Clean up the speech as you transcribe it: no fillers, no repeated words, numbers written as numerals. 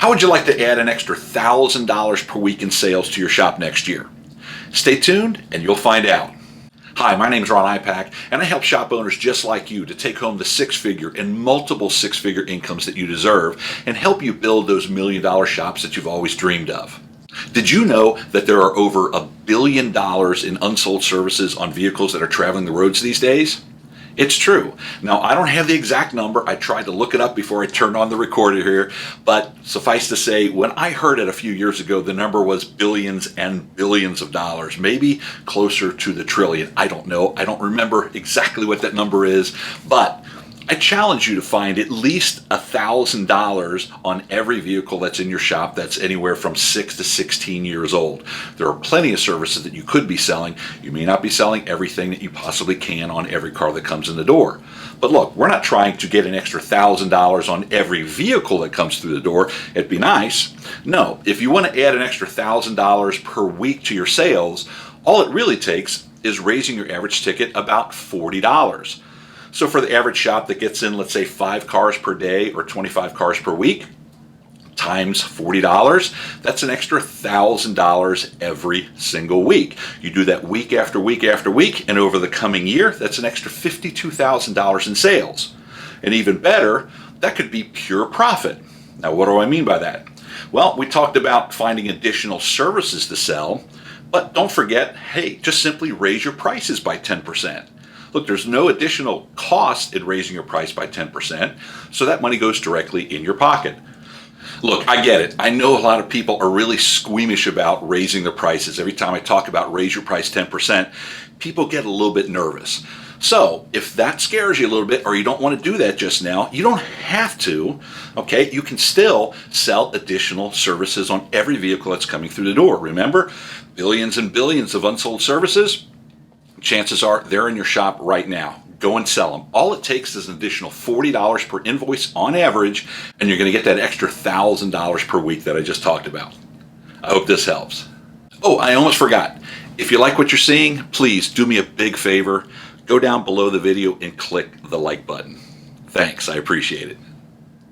How would you like to add an extra $1,000 per week in sales to your shop next year? Stay tuned and you'll find out. Hi, my name is Ron Ipach, and I help shop owners just like you to take home the six-figure and multiple six-figure incomes that you deserve and help you build those million-dollar shops that you've always dreamed of. Did you know that there are over $1 billion in unsold services on vehicles that are traveling the roads these days? It's true. Now, I don't have the exact number. I tried to look it up before I turned on the recorder here, but suffice to say, when I heard it a few years ago, the number was billions and billions of dollars, maybe closer to the trillion. I don't know. I don't remember exactly what that number is, but I challenge you to find at least $1,000 on every vehicle that's in your shop that's anywhere from 6 to 16 years old. There are plenty of services that you could be selling. You may not be selling everything that you possibly can on every car that comes in the door. But look, we're not trying to get an extra $1,000 on every vehicle that comes through the door. It'd be nice. No, if you want to add an extra $1,000 per week to your sales, all it really takes is raising your average ticket about $40. So for the average shop that gets in, let's say 5 cars per day or 25 cars per week, times $40, that's an extra $1,000 every single week. You do that week after week after week, and over the coming year, that's an extra $52,000 in sales. And even better, that could be pure profit. Now, what do I mean by that? Well, we talked about finding additional services to sell, but don't forget, hey, just simply raise your prices by 10%. Look, there's no additional cost in raising your price by 10%, so that money goes directly in your pocket. Look, I get it. I know a lot of people are really squeamish about raising their prices. Every time I talk about raise your price 10%, people get a little bit nervous. So if that scares you a little bit or you don't want to do that just now, you don't have to, okay? You can still sell additional services on every vehicle that's coming through the door. Remember, billions and billions of unsold services? Chances are they're in your shop right now. Go and sell them. All it takes is an additional $40 per invoice on average, and you're going to get that extra $1,000 per week that I just talked about. I hope this helps. Oh, I almost forgot. If you like what you're seeing, please do me a big favor. Go down below the video and click the like button. Thanks, I appreciate it.